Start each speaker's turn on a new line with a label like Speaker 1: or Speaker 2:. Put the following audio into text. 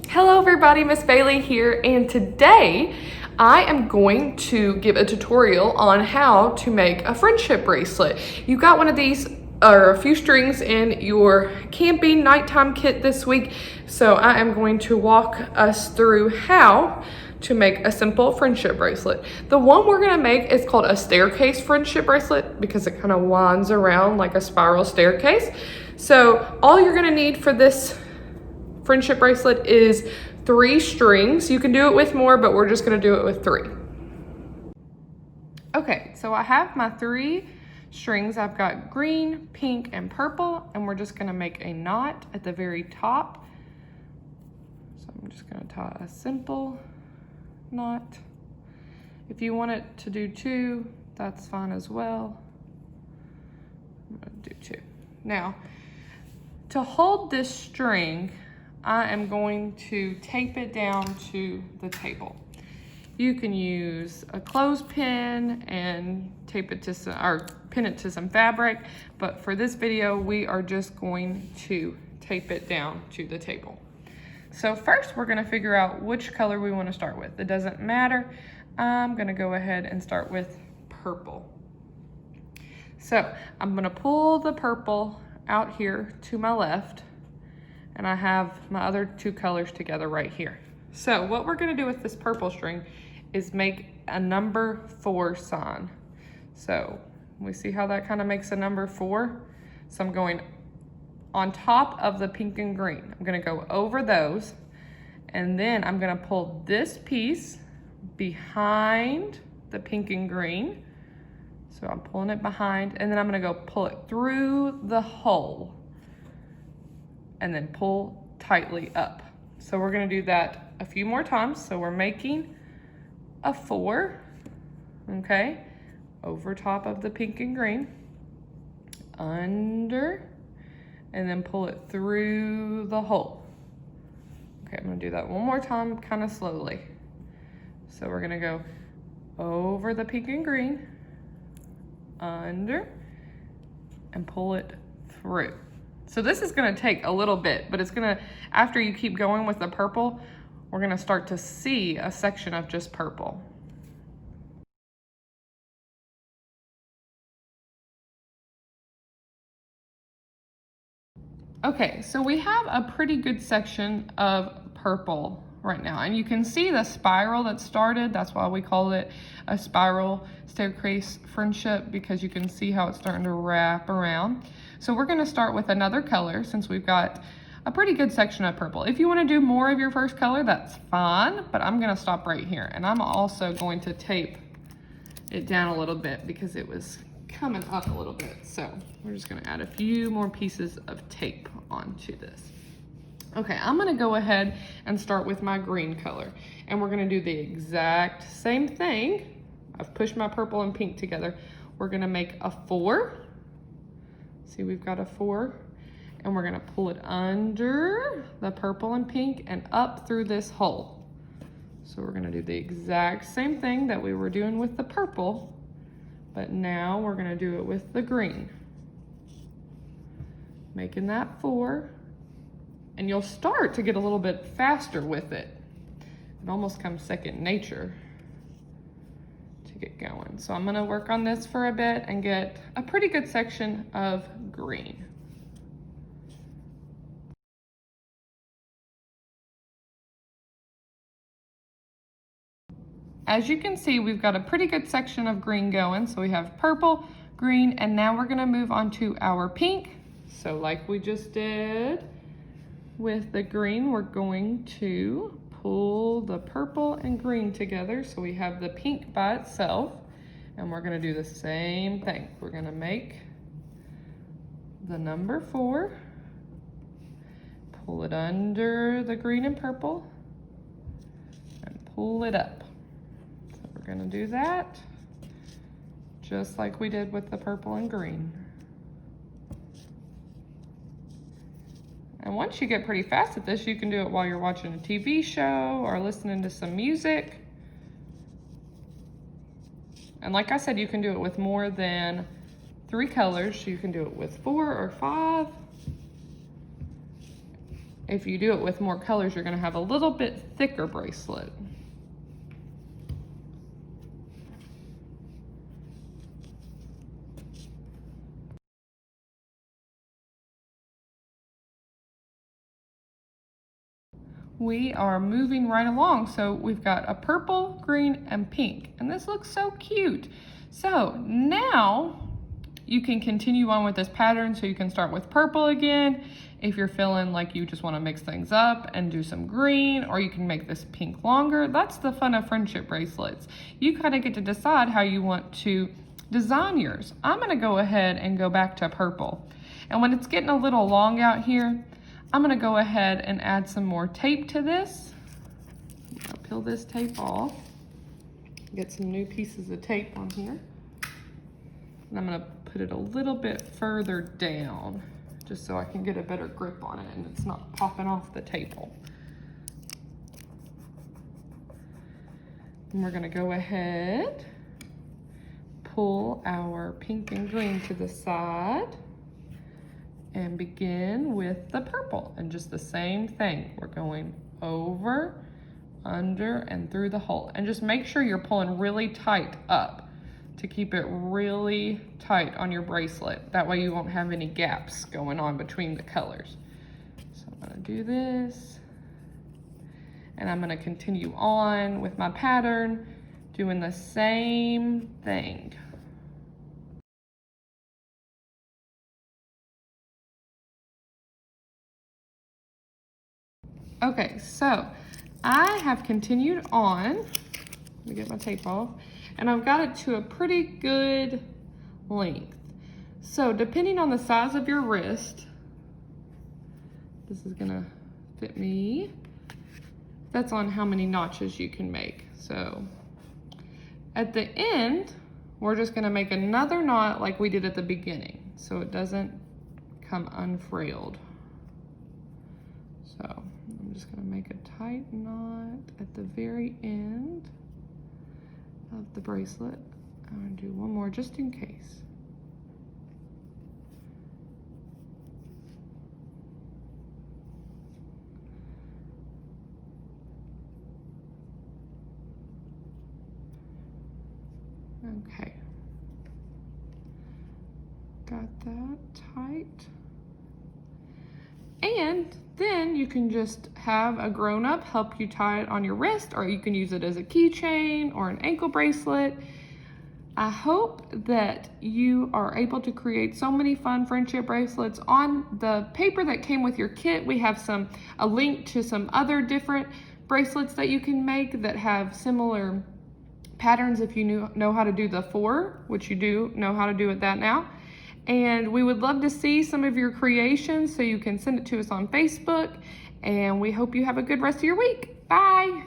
Speaker 1: Hello everybody, Miss Bailey here, and today I am going to give a tutorial on how to make a friendship bracelet. You got one of these or a few strings in your camping nighttime kit this week, so I am going to walk us through how to make a simple friendship bracelet. The one we're gonna make is called a staircase friendship bracelet because it kind of winds around like a spiral staircase. So all you're gonna need for this friendship bracelet is 3 strings. You can do it with more, but we're just gonna do it with 3. Okay, so I have my 3 strings. I've got green, pink, and purple, and we're just gonna make a knot at the very top. So I'm just gonna tie a simple knot. If you want it to do 2, that's fine as well. I'm gonna do 2. Now, to hold this string, I am going to tape it down to the table. You can use a clothespin and tape it to some, or pin it to some fabric, but for this video, we are just going to tape it down to the table. So first, we're gonna figure out which color we wanna start with. It doesn't matter. I'm gonna go ahead and start with purple. So I'm gonna pull the purple out here to my left, and I have my other 2 colors together right here. So what we're gonna do with this purple string is make a number 4 sign. So we see how that kind of makes a number 4. So I'm going on top of the pink and green. I'm gonna go over those, and then I'm gonna pull this piece behind the pink and green. So I'm pulling it behind, and then I'm gonna go pull it through the hole and then pull tightly up. So we're gonna do that a few more times. So we're making a 4, okay? Over top of the pink and green, under, and then pull it through the hole. Okay, I'm gonna do that one more time, kind of slowly. So we're gonna go over the pink and green, under, and pull it through. So this is gonna take a little bit, but it's gonna, after you keep going with the purple, we're gonna start to see a section of just purple. Okay, so we have a pretty good section of purple right now, and you can see the spiral that started. That's why we call it a spiral staircase friendship, because you can see how it's starting to wrap around. So we're gonna start with another color since we've got a pretty good section of purple. If you wanna do more of your first color, that's fine, but I'm gonna stop right here. And I'm also going to tape it down a little bit because it was coming up a little bit. So we're just gonna add a few more pieces of tape onto this. Okay, I'm gonna go ahead and start with my green color. And we're gonna do the exact same thing. I've pushed my purple and pink together. We're gonna make a 4. See, we've got a 4. And we're gonna pull it under the purple and pink and up through this hole. So we're gonna do the exact same thing that we were doing with the purple, but now we're gonna do it with the green. Making that 4. And you'll start to get a little bit faster with it. It almost comes second nature to get going. So I'm gonna work on this for a bit and get a pretty good section of green. As you can see, we've got a pretty good section of green going. So we have purple, green, and now we're gonna move on to our pink. So like we just did with the green, we're going to pull the purple and green together. So we have the pink by itself, and we're gonna do the same thing. We're gonna make the number 4, pull it under the green and purple, and pull it up. We're gonna do that just like we did with the purple and green. And once you get pretty fast at this, you can do it while you're watching a TV show or listening to some music. And like I said, you can do it with more than 3 colors. You can do it with 4 or 5. if you do it with more colors, you're gonna have a little bit thicker bracelet. We are moving right along. So we've got a purple, green, and pink, and this looks so cute. So now you can continue on with this pattern. So you can start with purple again if you're feeling like you just want to mix things up and do some green, or you can make this pink longer. That's the fun of friendship bracelets. You kind of get to decide how you want to design yours. I'm going to go ahead and go back to purple. And when it's getting a little long out here, I'm going to go ahead and add some more tape to this. I'll peel this tape off. Get some new pieces of tape on here. And I'm going to put it a little bit further down just so I can get a better grip on it and it's not popping off the table. And we're going to go ahead, pull our pink and green to the side, and begin with the purple. And just the same thing. We're going over, under, and through the hole. And just make sure you're pulling really tight up to keep it really tight on your bracelet. That way you won't have any gaps going on between the colors. So I'm gonna do this. And I'm gonna continue on with my pattern, doing the same thing. Okay, so I have continued on. Let me get my tape off. And I've got it to a pretty good length. So depending on the size of your wrist, this is gonna fit me. That's on how many notches you can make. So at the end, we're just gonna make another knot like we did at the beginning, so it doesn't come unfrailed. So I'm just gonna make a tight knot at the very end of the bracelet. I'm gonna do one more just in case. Okay. Got that tight. And then you can just have a grown-up help you tie it on your wrist, or you can use it as a keychain or an ankle bracelet. I hope that you are able to create so many fun friendship bracelets. On the paper that came with your kit, we have a link to some other different bracelets that you can make that have similar patterns if you know how to do the 4, which you do know how to do it that now. And we would love to see some of your creations, so you can send it to us on Facebook. And we hope you have a good rest of your week. Bye.